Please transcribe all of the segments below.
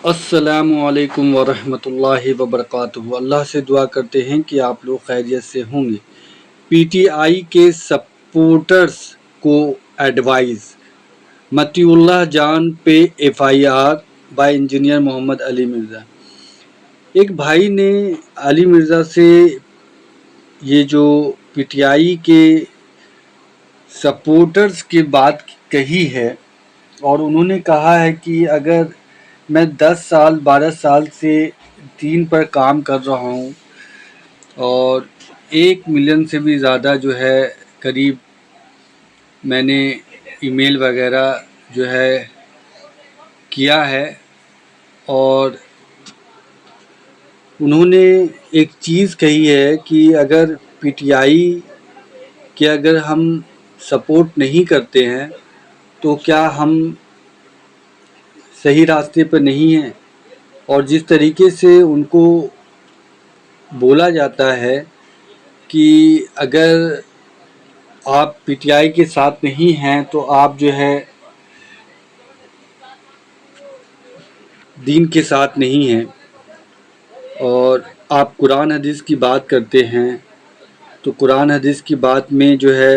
السلام علیکم ورحمۃ اللہ وبرکاتہ۔ اللہ سے دعا کرتے ہیں کہ آپ لوگ خیریت سے ہوں گے۔ پی ٹی آئی کے سپورٹرز کو ایڈوائز، متی اللہ جان پہ F I R by engineer Muhammad Ali Mirza. ایک بھائی نے علی مرزا سے یہ جو پی ٹی آئی کے سپورٹرز کی بات کہی ہے، اور انہوں نے کہا ہے کہ اگر میں 10 سال 12 سال سے دین پر کام کر رہا ہوں اور 1 ملین سے بھی زیادہ جو ہے قریب میں نے ای میل وغیرہ جو ہے کیا ہے، اور انہوں نے ایک چیز کہی ہے کہ اگر پی ٹی آئی کے اگر ہم سپورٹ نہیں کرتے ہیں تو کیا ہم صحیح راستے پر نہیں ہیں، اور جس طریقے سے ان کو بولا جاتا ہے کہ اگر آپ پی ٹی آئی کے ساتھ نہیں ہیں تو آپ جو ہے دین کے ساتھ نہیں ہیں، اور آپ قرآن حدیث کی بات کرتے ہیں تو قرآن حدیث کی بات میں جو ہے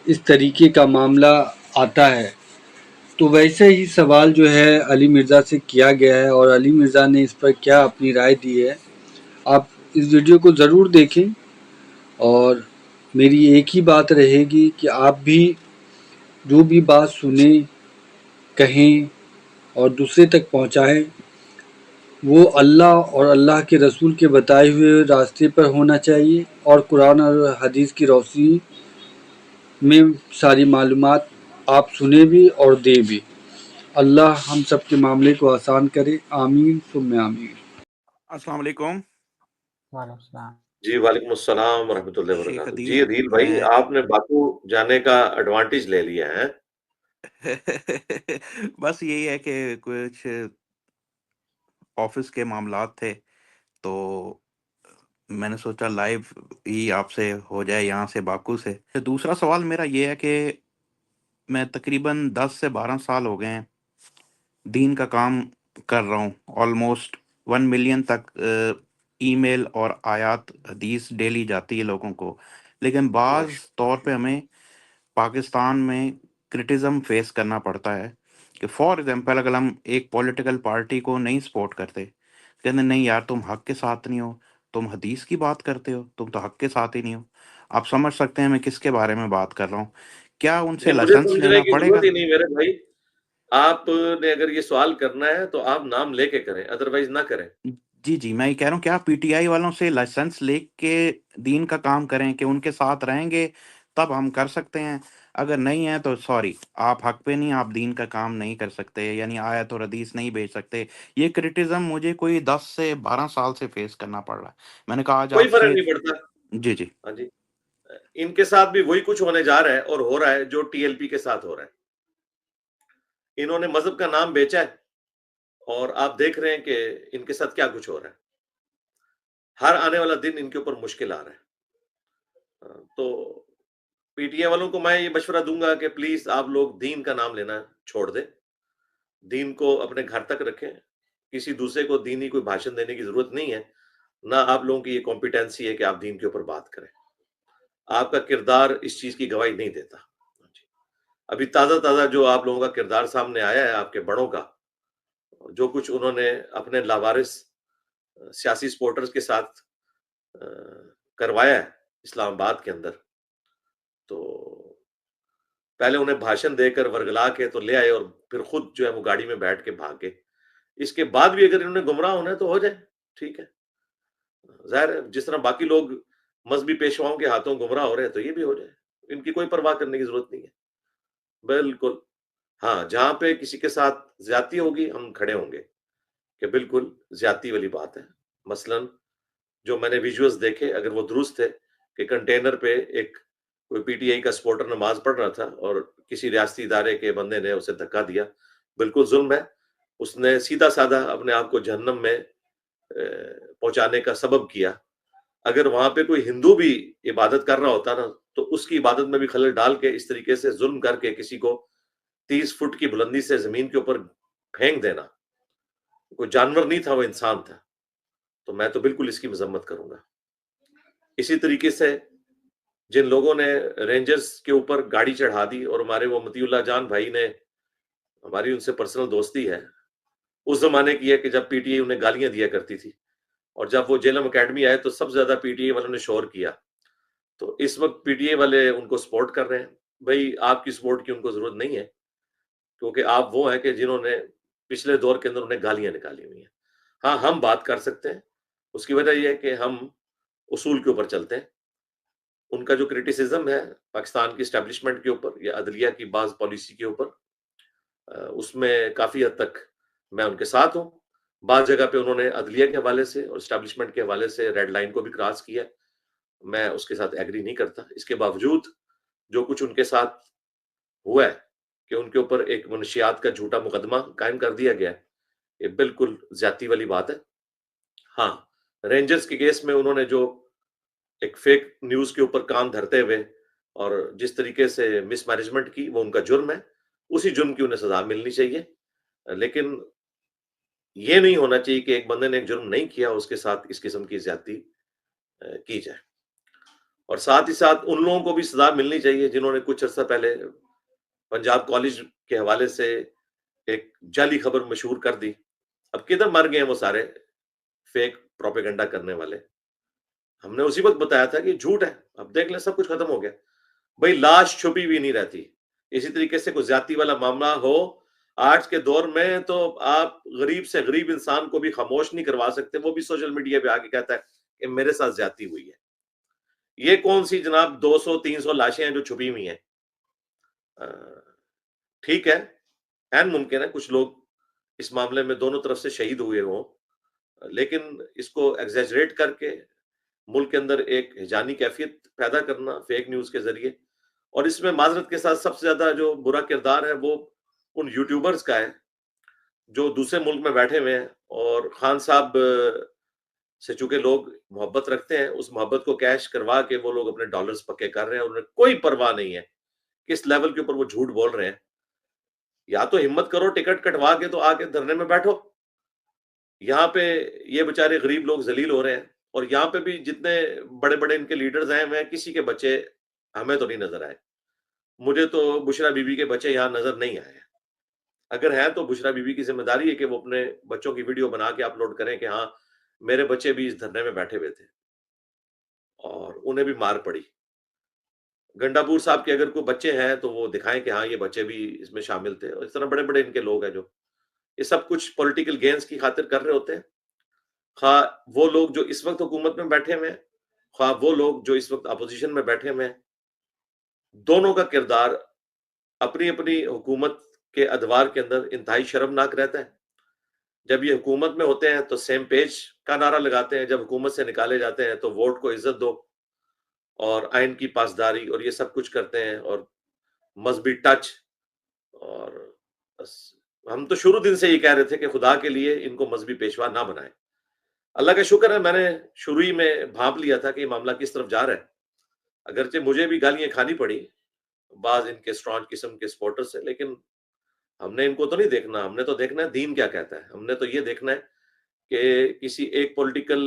اس طریقے کا معاملہ آتا ہے۔ تو ویسے ہی سوال جو ہے علی مرزا سے کیا گیا ہے، اور علی مرزا نے اس پر کیا اپنی رائے دی ہے، آپ اس ویڈیو کو ضرور دیکھیں۔ اور میری ایک ہی بات رہے گی کہ آپ بھی جو بھی بات سنیں، کہیں اور دوسرے تک پہنچائیں، وہ اللہ اور اللہ کے رسول کے بتائے ہوئے راستے پر ہونا چاہیے، اور قرآن اور حدیث کی روشنی میں ساری معلومات آپ سنیں بھی اور دیں بھی۔ اللہ ہم سب کے معاملے کو آسان کرے، آمین ثم آمین۔ السلام علیکم۔ وعلیکم السلام۔ جی وعلیکم السلام ورحمۃ اللہ شیخ وبرکاتہ۔ عدیل، جی عدیل بھائی، آپ نے باکو جانے کا ایڈوانٹیج لے لیا ہے۔ بس یہی ہے کہ کچھ آفس کے معاملات تھے تو میں نے سوچا لائیو ہی آپ سے ہو جائے یہاں سے باکو سے۔ دوسرا سوال میرا یہ ہے کہ میں تقریباً 10 سے 12 سال ہو گئے ہیں دین کا کام کر رہا ہوں، آلموسٹ 1 ملین تک ای میل اور آیات حدیث ڈیلی جاتی ہے لوگوں کو، لیکن بعض طور پہ ہمیں پاکستان میں کرٹیزم فیس کرنا پڑتا ہے کہ فار ایگزامپل اگر ہم ایک پولیٹیکل پارٹی کو نہیں سپورٹ کرتے، کہتے نہیں یار تم حق کے ساتھ نہیں ہو، تم حدیث کی بات کرتے ہو، تم تو حق کے ساتھ ہی نہیں ہو۔ آپ سمجھ سکتے ہیں میں کس کے بارے میں بات کر رہا ہوں۔ کیا ان سے نہیں، مجھے لائسنس سمجھنے لینا کی پڑے گا؟ ضرورت ہی نہیں میرے بھائی۔ آپ نے اگر یہ سوال کرنا ہے تو آپ نام لے کے کریں، ادروائز نہ کریں۔ جی جی، میں یہ کہہ رہا ہوں کہ آپ پی ٹی آئی والوں سے لائسنس لے کے دین کا کام کریں کہ ان کے ساتھ رہیں گے تب ہم کر سکتے ہیں، اگر نہیں ہے تو سوری، آپ حق پہ نہیں، آپ دین کا کام نہیں کر سکتے، یعنی آیت اور حدیث نہیں بھیج سکتے۔ یہ کرٹیزم مجھے کوئی 10 سے 12 سال سے فیس کرنا پڑ رہا ہے۔ میں نے کہا آج کوئی آپ فرق سے نہیں پڑتا۔ جی جی ہاں جی، ان کے ساتھ بھی وہی کچھ ہونے جا رہا ہے اور ہو رہا ہے جو ٹی ایل پی کے ساتھ ہو رہا ہے۔ انہوں نے مذہب کا نام بیچا ہے اور آپ دیکھ رہے ہیں کہ ان کے ساتھ کیا کچھ ہو رہا ہے۔ ہر آنے والا دن ان کے اوپر مشکل آ رہا ہے۔ تو پی ٹی آئی والوں کو میں یہ مشورہ دوں گا کہ پلیز آپ لوگ دین کا نام لینا چھوڑ دیں، دین کو اپنے گھر تک رکھیں۔ کسی دوسرے کو دینی کوئی بھاشن دینے کی ضرورت نہیں ہے، نہ آپ لوگوں کی یہ کمپیٹنسی ہے کہ آپ دین کے اوپر بات کریں۔ آپ کا کردار اس چیز کی گواہی نہیں دیتا۔ ابھی تازہ تازہ جو آپ لوگوں کا کردار سامنے آیا ہے آپ کے بڑوں کا، جو کچھ انہوں نے اپنے لاوارث سیاسی سپورٹرز کے ساتھ کروایا ہے اسلام آباد کے اندر، تو پہلے انہیں بھاشن دے کر ورگلا کے تو لے آئے اور پھر خود جو ہے وہ گاڑی میں بیٹھ کے بھاگ گئے۔ اس کے بعد بھی اگر انہوں نے گمراہ ہونا ہے تو ہو جائے، ٹھیک ہے۔ ظاہر ہے جس طرح باقی لوگ مذہبی پیشواؤں کے ہاتھوں گمراہ ہو رہے ہیں تو یہ بھی ہو جائے، ان کی کوئی پرواہ کرنے کی ضرورت نہیں ہے۔ بالکل، ہاں، جہاں پہ کسی کے ساتھ زیادتی ہوگی ہم کھڑے ہوں گے کہ بالکل زیادتی والی بات ہے۔ مثلا جو میں نے ویژولز دیکھے اگر وہ درست تھے کہ کنٹینر پہ ایک کوئی پی ٹی آئی کا سپورٹر نماز پڑھ رہا تھا اور کسی ریاستی ادارے کے بندے نے اسے دھکا دیا، بالکل ظلم ہے۔ اس نے سیدھا سادہ اپنے آپ کو جہنم میں پہنچانے کا سبب کیا۔ اگر وہاں پہ کوئی ہندو بھی عبادت کر رہا ہوتا نا تو اس کی عبادت میں بھی خلل ڈال کے اس طریقے سے ظلم کر کے کسی کو 30 فٹ کی بلندی سے زمین کے اوپر پھینک دینا، کوئی جانور نہیں تھا، وہ انسان تھا، تو میں تو بالکل اس کی مذمت کروں گا۔ اسی طریقے سے جن لوگوں نے رینجرز کے اوپر گاڑی چڑھا دی، اور ہمارے وہ مطیع اللہ جان بھائی نے، ہماری ان سے پرسنل دوستی ہے، اس زمانے کی ہے کہ جب پی ٹی آئی انہیں گالیاں دیا کرتی تھی، اور جب وہ جیلم اکیڈمی آئے تو سب سے زیادہ پی ٹی آئی والوں نے شور کیا، تو اس وقت پی ٹی آئی والے ان کو سپورٹ کر رہے ہیں۔ بھائی آپ کی سپورٹ کی ان کو ضرورت نہیں ہے، کیونکہ آپ وہ ہیں کہ جنہوں نے پچھلے دور کے اندر انہیں گالیاں نکالی ہوئی ہیں۔ ہاں، ہم بات کر سکتے ہیں، اس کی وجہ یہ ہے کہ ہم اصول کے اوپر چلتے ہیں۔ ان کا جو کرٹیسزم ہے پاکستان کی اسٹیبلشمنٹ کے اوپر یا عدلیہ کی بعض پالیسی کے اوپر، اس میں کافی حد تک میں ان کے ساتھ ہوں۔ بعض جگہ پہ انہوں نے عدلیہ کے حوالے سے اور اسٹیبلشمنٹ کے حوالے سے ریڈ لائن کو بھی کراس کیا، میں اس کے ساتھ ایگری نہیں کرتا۔ اس کے باوجود جو کچھ ان کے ساتھ ہوا ہے کہ ان کے اوپر ایک منشیات کا جھوٹا مقدمہ قائم کر دیا گیا ہے، یہ بالکل زیادتی والی بات ہے۔ ہاں، رینجرز کے کیس میں انہوں نے جو ایک فیک نیوز کے اوپر کان دھرتے ہوئے اور جس طریقے سے مس مینجمنٹ کی، وہ ان کا جرم ہے، اسی جرم کی انہیں سزا ملنی چاہیے۔ لیکن یہ نہیں ہونا چاہیے کہ ایک بندے نے ایک جرم نہیں کیا اس کے ساتھ اس قسم کی زیادتی کی جائے۔ اور ساتھ ہی ساتھ ان لوگوں کو بھی سزا ملنی چاہیے جنہوں نے کچھ عرصہ پہلے پنجاب کالج کے حوالے سے ایک جعلی خبر مشہور کر دی۔ اب کدھر مر گئے ہیں وہ سارے فیک پروپیگنڈا کرنے والے؟ ہم نے اسی وقت بتایا تھا کہ جھوٹ ہے، اب دیکھ لیں سب کچھ ختم ہو گیا۔ بھائی لاش چھپی ہوئی نہیں رہتی، اسی طریقے سے کوئی زیادتی والا معاملہ ہو آج کے دور میں تو آپ غریب سے غریب انسان کو بھی خاموش نہیں کروا سکتے، وہ بھی سوشل میڈیا پہ آ کے کہتا ہے کہ میرے ساتھ زیادتی ہوئی ہے۔ یہ کون سی جناب 200-300 لاشیں ہیں جو چھپی ہوئی ہیں؟ ٹھیک ہے، این ممکن ہے کچھ لوگ اس معاملے میں دونوں طرف سے شہید ہوئے ہوں، لیکن اس کو ایگزیجریٹ کر کے ملک کے اندر ایک ہجانی کیفیت پیدا کرنا فیک نیوز کے ذریعے، اور اس میں معذرت کے ساتھ سب سے زیادہ جو برا کردار ہے وہ ان یوٹیوبرز کا ہے جو دوسرے ملک میں بیٹھے ہوئے ہیں، اور خان صاحب سے چونکہ لوگ محبت رکھتے ہیں، اس محبت کو کیش کروا کے وہ لوگ اپنے ڈالرز پکے کر رہے ہیں، اور انہیں کوئی پرواہ نہیں ہے کس لیول کے اوپر وہ جھوٹ بول رہے ہیں۔ یا تو ہمت کرو ٹکٹ کٹوا کے تو آ کے دھرنے میں بیٹھو، یہاں پہ یہ بیچارے غریب لوگ ذلیل ہو رہے ہیں، اور یہاں پہ بھی جتنے بڑے بڑے ان کے لیڈرز ہیں، میں کسی کے بچے ہمیں تو نہیں نظر آئے۔ مجھے تو بشرا بی بی کے بچے یہاں نظر نہیں آئے، اگر ہیں تو بشرا بی بی کی ذمہ داری ہے کہ وہ اپنے بچوں کی ویڈیو بنا کے اپلوڈ کریں کہ ہاں میرے بچے بھی اس دھرنے میں بیٹھے ہوئے تھے اور انہیں بھی مار پڑی۔ گنڈا پور صاحب کے اگر کوئی بچے ہیں تو وہ دکھائیں کہ ہاں یہ بچے بھی اس میں شامل تھے، اور اس طرح بڑے بڑے ان کے لوگ ہیں جو یہ سب کچھ پولیٹیکل گینز کی خاطر کر رہے ہوتے ہیں، خواہ وہ لوگ جو اس وقت حکومت میں بیٹھے ہوئے ہیں، خواہ وہ لوگ جو اس وقت اپوزیشن میں بیٹھے ہوئے ہیں۔ دونوں کا کردار اپنی اپنی حکومت کے ادوار کے اندر انتہائی شرمناک رہتا ہے۔ جب یہ حکومت میں ہوتے ہیں تو سیم پیج کا نعرہ لگاتے ہیں، جب حکومت سے نکالے جاتے ہیں تو ووٹ کو عزت دو اور آئین کی پاسداری اور یہ سب کچھ کرتے ہیں، اور مذہبی ٹچ، اور بس ہم تو شروع دن سے یہ کہہ رہے تھے کہ خدا کے لیے ان کو مذہبی پیشوا نہ بنائیں۔ اللہ کا شکر ہے میں نے شروع ہی میں بھانپ لیا تھا کہ یہ معاملہ کس طرف جا رہا ہے، اگرچہ مجھے بھی گالیاں کھانی پڑی بعض ان کے اسٹرانگ قسم کے سپورٹر سے، لیکن ہم نے ان کو تو نہیں دیکھنا، ہم نے تو دیکھنا ہے دین کیا کہتا ہے۔ ہم نے تو یہ دیکھنا ہے کہ کسی ایک پولیٹیکل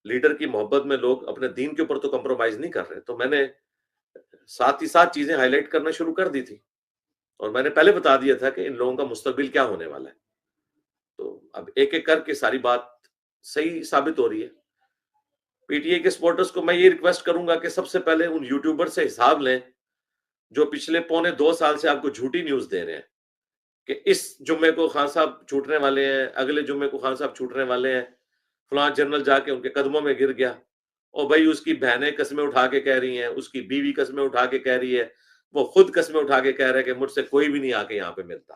لیڈر کی محبت میں لوگ اپنے دین کے اوپر تو کمپرومائز نہیں کر رہے۔ تو میں نے ساتھ ہی ساتھ چیزیں ہائی لائٹ کرنا شروع کر دی تھی، اور میں نے پہلے بتا دیا تھا کہ ان لوگوں کا مستقبل کیا ہونے والا ہے۔ تو اب ایک ایک کر کے ساری بات صحیح ثابت ہو رہی ہے۔ پی ٹی آئی کے سپورٹرز کو میں یہ ریکویسٹ کروں گا کہ سب سے پہلے ان یوٹیوبر سے حساب لیں جو پچھلے 1.25 سال سے آپ کو جھوٹی نیوز دے رہے ہیں کہ اس جمعے کو خان صاحب چھوٹنے والے ہیں، اگلے جمعے کو خان صاحب چھوٹنے والے ہیں، فلاں جنرل جا کے ان کے قدموں میں گر گیا، اور بھائی اس کی بہنیں قسمیں اٹھا کے کہہ رہی ہیں، اس کی بیوی قسمیں اٹھا کے کہہ رہی ہے، وہ خود قسمیں اٹھا کے کہہ رہے ہیں کہ مجھ سے کوئی بھی نہیں آ کے یہاں پہ ملتا،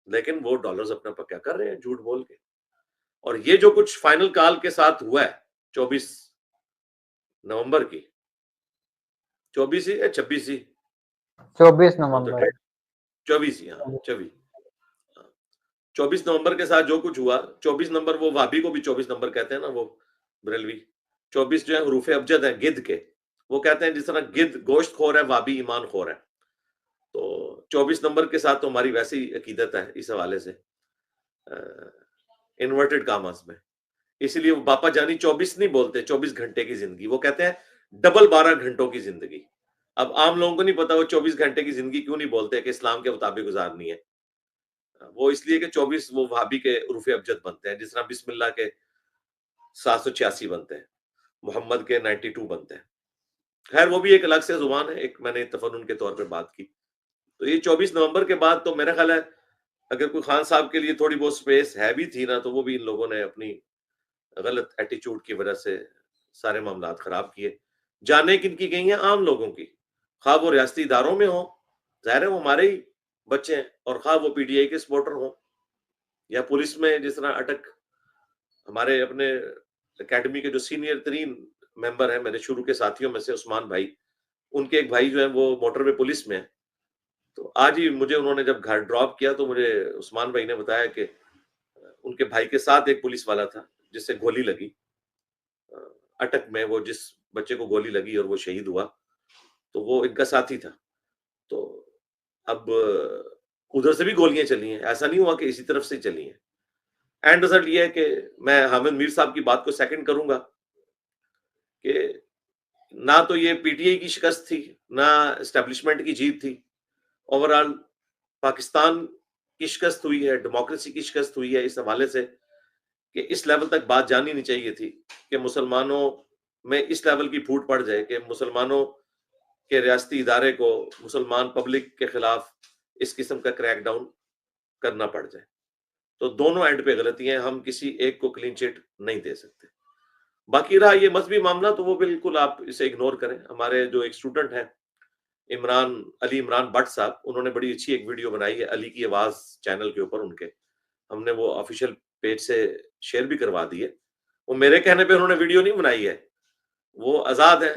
لیکن وہ ڈالرز اپنا پکا کر رہے ہیں جھوٹ بول کے۔ اور یہ جو کچھ فائنل کال کے ساتھ ہوا ہے 24 نومبر کی، 24 ہی یا 26 ہی، 24 نومبر 24 ہی، ہاں 24 نومبر کے ساتھ جو کچھ ہوا، 24 نمبر وہ وابی کو بھی 24 نمبر کہتے ہیں نا، وہ بریلوی 24 جو ہے حروف ابجد ہیں گدھ کے، وہ کہتے ہیں جس طرح گدھ گوشت خور ہے وابی ایمان خور ہے، تو 24 نمبر کے ساتھ تو ہماری ویسی عقیدت ہے اس حوالے سے۔ انورٹڈ کاماز میں. اسی لیے وہ باپا جانی 24 نہیں بولتے 24 گھنٹے کی زندگی، وہ کہتے ہیں ڈبل 12 گھنٹوں کی زندگی. اب عام لوگوں کو نہیں پتا وہ 24 گھنٹے کی زندگی کیوں نہیں بولتے کہ اسلام کے مطابق گزارنی ہے. وہ اس لیے کہ 24 وہ وہابی کے عرف ابجد بنتے ہیں، جس طرح بسم اللہ کے 786 بنتے ہیں، محمد کے 92 بنتے ہیں. خیر وہ بھی ایک الگ سے زبان ہے، ایک میں نے تفنن کے طور پہ بات کی. تو یہ 24 نومبر کے بعد تو میرا خیال ہے اگر کوئی خان صاحب کے لیے تھوڑی بہت سپیس ہے بھی تھی نا، تو وہ بھی ان لوگوں نے اپنی غلط ایٹیچیوڈ کی وجہ سے سارے معاملات خراب کیے. جانیں کن کی گئی ہیں؟ عام لوگوں کی، خواہ وہ ریاستی اداروں میں ہوں، ظاہر ہے وہ ہمارے ہی بچے ہیں، اور خواہ وہ پی ٹی آئی کے سپورٹر ہوں، یا پولیس میں جس طرح اٹک ہمارے اپنے اکیڈمی کے جو سینئر ترین ممبر ہیں میرے شروع کے ساتھیوں میں سے عثمان بھائی، ان کے ایک بھائی جو ہیں وہ موٹر وے پولیس میں ہیں. تو آج ہی مجھے انہوں نے جب گھر ڈراپ کیا تو مجھے عثمان بھائی نے بتایا کہ ان کے بھائی کے ساتھ ایک پولیس والا تھا جس سے گولی لگی اٹک میں، وہ جس بچے کو گولی لگی اور وہ شہید ہوا تو وہ ان کا ساتھی تھا. تو اب ادھر سے بھی گولیاں چلی ہیں، ایسا نہیں ہوا کہ اسی طرف سے چلی ہیں. اینڈ رزلٹ یہ ہے کہ میں حامد میر صاحب کی بات کو سیکنڈ کروں گا کہ نہ تو یہ پی ٹی آئی کی شکست تھی، نہ اسٹیبلشمنٹ کی جیت تھی. اوورآل پاکستان کی شکست ہوئی ہے، ڈیموکریسی کی شکست ہوئی ہے، اس حوالے سے کہ اس لیول تک بات جانی نہیں چاہیے تھی کہ مسلمانوں میں اس لیول کی پھوٹ پڑ جائے کہ مسلمانوں کے ریاستی ادارے کو مسلمان پبلک کے خلاف اس قسم کا کریک ڈاؤن کرنا پڑ جائے. تو دونوں اینڈ پہ غلطی ہیں، ہم کسی ایک کو کلین چٹ نہیں دے سکتے. باقی رہا یہ مذہبی معاملہ تو وہ بالکل آپ اسے اگنور کریں. ہمارے جو ایک اسٹوڈنٹ ہیں علی عمران بٹ صاحب، انہوں نے بڑی اچھی ایک ویڈیو بنائی ہے علی کی آواز چینل کے اوپر، ان کے ہم نے وہ آفیشیل پیج سے شیئر بھی کروا دی ہے. وہ میرے کہنے پہ انہوں نے ویڈیو نہیں بنائی ہے، وہ آزاد ہیں.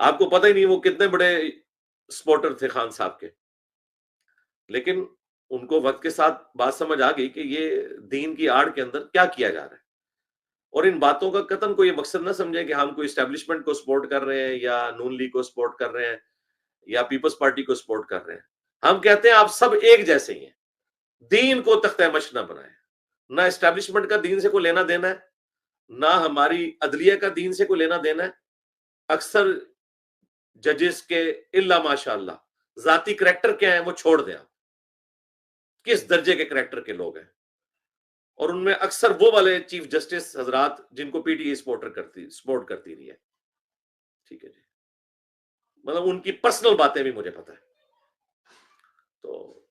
آپ کو پتہ ہی نہیں وہ کتنے بڑے سپورٹر تھے خان صاحب کے، لیکن ان کو وقت کے ساتھ بات سمجھ آ گئی کہ یہ دین کی آڑ کے اندر کیا کیا جا رہا ہے. اور ان باتوں کا قطن کوئی مقصد نہ سمجھے کہ ہم کوئی اسٹیبلشمنٹ کو سپورٹ کر رہے ہیں یا نون لیگ کو سپورٹ کر رہے ہیں یا پیپلز پارٹی کو سپورٹ کر رہے ہیں. ہم کہتے ہیں آپ سب ایک جیسے ہی ہیں. دین کو تختہ مشق نہ بنائیں. نہ اسٹیبلشمنٹ کا دین سے کوئی لینا دینا ہے، نہ ہماری عدلیہ کا دین سے کوئی لینا دینا ہے. اکثر ججز کے الا ماشاء اللہ ذاتی کریکٹر کیا ہیں وہ چھوڑ دیں، آپ کس درجے کے کریکٹر کے لوگ ہیں. اور ان میں اکثر وہ والے چیف جسٹس حضرات جن کو پی ٹی آئی سپورٹ کرتی رہی ہے. ٹھیک ہے جی، مطلب ان کی پرسنل باتیں بھی مجھے پتہ ہے. تو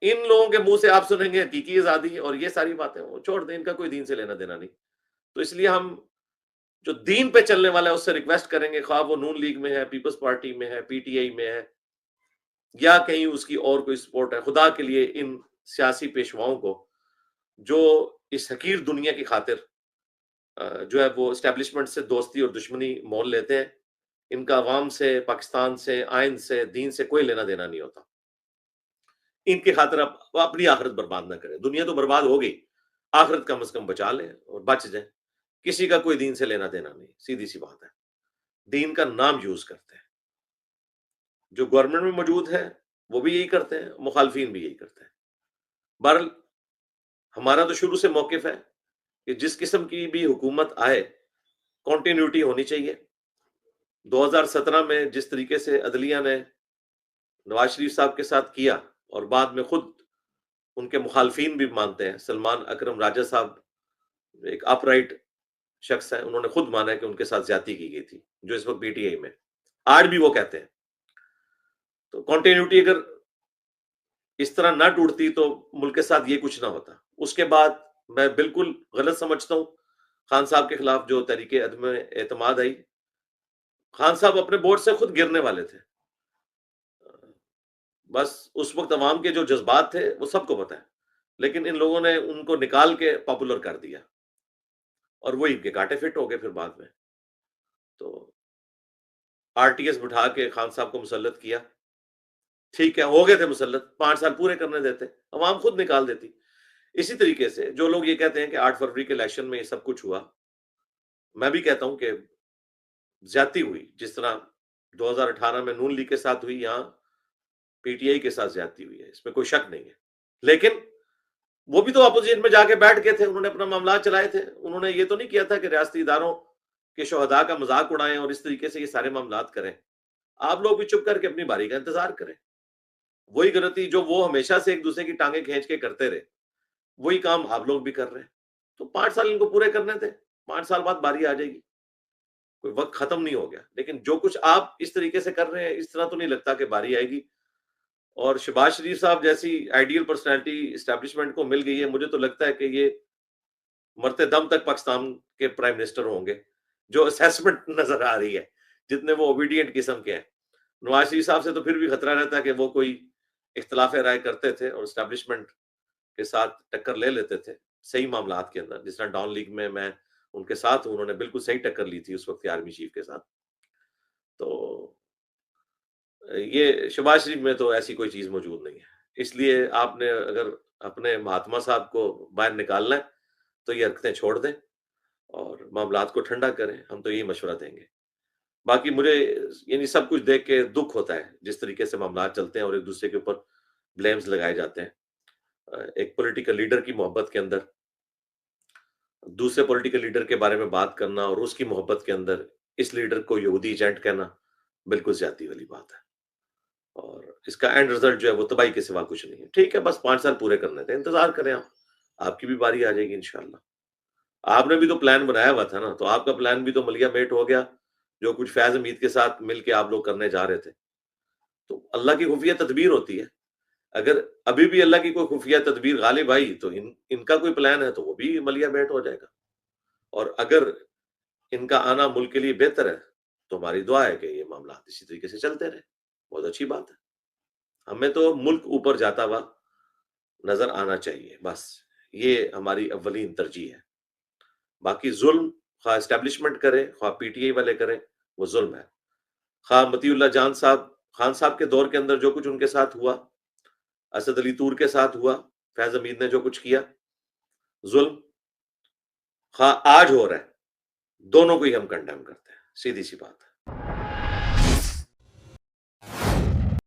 ان لوگوں کے منہ سے آپ سنیں گے حقیقی آزادی اور یہ ساری باتیں وہ چھوڑ دیں، ان کا کوئی دین سے لینا دینا نہیں. تو اس لیے ہم جو دین پہ چلنے والا ہے اس سے ریکویسٹ کریں گے، خواہ وہ نون لیگ میں ہے، پیپلز پارٹی میں ہے، پی ٹی آئی میں ہے، یا کہیں اس کی اور کوئی سپورٹ ہے، خدا کے لیے ان سیاسی پیشواؤں کو جو اس حقیر دنیا کی خاطر جو ہے وہ اسٹیبلشمنٹ سے دوستی اور دشمنی مول لیتے ہیں، ان کا عوام سے، پاکستان سے، آئین سے، دین سے کوئی لینا دینا نہیں ہوتا. ان کی خاطر آپ اپنی آخرت برباد نہ کریں. دنیا تو برباد ہو گئی، آخرت کم از کم بچا لیں اور بچ جائیں. کسی کا کوئی دین سے لینا دینا نہیں، سیدھی سی بات ہے. دین کا نام یوز کرتے ہیں، جو گورنمنٹ میں موجود ہے وہ بھی یہی کرتے ہیں، مخالفین بھی یہی کرتے ہیں. بہرحال ہمارا تو شروع سے موقف ہے کہ جس قسم کی بھی حکومت آئے کنٹینیوٹی ہونی چاہیے. 2017 میں جس طریقے سے عدلیہ نے نواز شریف صاحب کے ساتھ کیا اور بعد میں خود ان کے مخالفین بھی مانتے ہیں، سلمان اکرم راجہ صاحب ایک اپ رائٹ شخص ہیں، انہوں نے خود مانا ہے کہ ان کے ساتھ زیادتی کی گئی تھی جو اس وقت پی ٹی آئی میں، آج بھی وہ کہتے ہیں. تو کنٹینیوٹی اگر اس طرح نہ ٹوٹتی تو ملک کے ساتھ یہ کچھ نہ ہوتا. اس کے بعد میں بالکل غلط سمجھتا ہوں خان صاحب کے خلاف جو تحریک عدم اعتماد آئی. خان صاحب اپنے بورڈ سے خود گرنے والے تھے، بس اس وقت عوام کے جو جذبات تھے وہ سب کو پتہ ہے، لیکن ان لوگوں نے ان کو نکال کے پاپولر کر دیا اور وہی کے کاٹے فٹ ہو گئے. پھر بعد میں تو آر ٹی ایس بٹھا کے خان صاحب کو مسلط کیا. ٹھیک ہے، ہو گئے تھے مسلط، 5 سال پورے کرنے دیتے، عوام خود نکال دیتی. اسی طریقے سے جو لوگ یہ کہتے ہیں کہ 8 فروری کے الیکشن میں یہ سب کچھ ہوا، میں بھی کہتا ہوں کہ زیادتی ہوئی. جس طرح 2018 میں نون لیگ کے ساتھ ہوئی، یہاں پی ٹی آئی کے ساتھ زیادتی ہوئی ہے، اس میں کوئی شک نہیں ہے. لیکن وہ بھی تو اپوزیشن میں جا کے بیٹھ گئے تھے, انہوں نے اپنا معاملات چلائے تھے. انہوں نے یہ تو نہیں کیا تھا کہ ریاستی اداروں کے شہداء کا مذاق اڑائیں اور اس طریقے سے یہ سارے معاملات کریں. آپ لوگ بھی چپ کر کے اپنی باری کا انتظار کریں. وہی غلطی جو وہ ہمیشہ سے ایک دوسرے کی ٹانگیں کھینچ کے کرتے رہے, وہی کام آپ لوگ بھی کر رہے ہیں. تو 5 سال ان کو پورے کرنے تھے, 5 سال بعد باری آ جائے گی, کوئی وقت ختم نہیں ہو گیا. لیکن جو کچھ آپ اس طریقے سے کر رہے ہیں, اس طرح تو نہیں لگتا کہ باری آئے گی. اور شہباز شریف صاحب جیسی آئیڈیل پرسنالٹی اسٹیبلشمنٹ کو مل گئی ہے, مجھے تو لگتا ہے کہ یہ مرتے دم تک پاکستان کے پرائم منسٹر ہوں گے, جو اسیسمنٹ نظر آ رہی ہے, جتنے وہ اوبیڈینٹ قسم کے ہیں. نواز شریف صاحب سے تو پھر بھی خطرہ رہتا ہے کہ وہ کوئی اختلاف رائے کرتے تھے اور اسٹیبلشمنٹ کے ساتھ ٹکر لے لیتے تھے صحیح معاملات کے اندر. جس طرح ڈاؤن لیگ میں ان کے ساتھ ہوں, انہوں نے بالکل صحیح ٹکر لی تھی اس وقت آرمی چیف کے ساتھ. تو یہ شہباز شریف میں تو ایسی کوئی چیز موجود نہیں ہے. اس لیے آپ نے اگر اپنے مہاتما صاحب کو باہر نکالنا ہے تو یہ حرکتیں چھوڑ دیں اور معاملات کو ٹھنڈا کریں. ہم تو یہی مشورہ دیں گے. باقی مجھے یعنی سب کچھ دیکھ کے دکھ ہوتا ہے جس طریقے سے معاملات چلتے ہیں اور ایک دوسرے کے اوپر بلیمز لگائے جاتے ہیں. ایک پولیٹیکل لیڈر کی محبت کے اندر دوسرے پولیٹیکل لیڈر کے بارے میں بات کرنا اور اس کی محبت کے اندر اس لیڈر کو یہودی ایجنٹ کہنا بالکل زیادتی والی بات ہے. اور اس کا اینڈ رزلٹ جو ہے وہ تباہی کے سوا کچھ نہیں ہے. ٹھیک ہے, بس 5 سال پورے کرنے تھے, انتظار کریں آپ کی بھی باری آ جائے گی انشاءاللہ. آپ نے بھی تو پلان بنایا ہوا تھا نا, تو آپ کا پلان بھی تو ملیا میٹ ہو گیا جو کچھ فیض حمید کے ساتھ مل کے آپ لوگ کرنے جا رہے تھے. تو اللہ کی خفیہ تدبیر ہوتی ہے. اگر ابھی بھی اللہ کی کوئی خفیہ تدبیر غالب آئی تو ان کا کوئی پلان ہے تو وہ بھی ملیا میٹ ہو جائے گا. اور اگر ان کا آنا ملک کے لیے بہتر ہے تو ہماری دعا ہے کہ یہ معاملات اسی طریقے سے چلتے رہے. بہت اچھی بات ہے. ہمیں تو ملک اوپر جاتا ہوا نظر آنا چاہیے, بس یہ ہماری اولین ترجیح ہے. باقی ظلم خواہ اسٹیبلشمنٹ کرے خواہ پی ٹی آئی والے کریں, وہ ظلم ہے. خواہ مطیع اللہ جان صاحب خان صاحب کے دور کے اندر جو کچھ ان کے ساتھ ہوا, اسد علی طور کے ساتھ ہوا, فیض حمید نے جو کچھ کیا ظلم, خواہ آج ہو رہا ہے, دونوں کو ہی ہم کنڈیم کرتے ہیں. سیدھی سی بات ہے.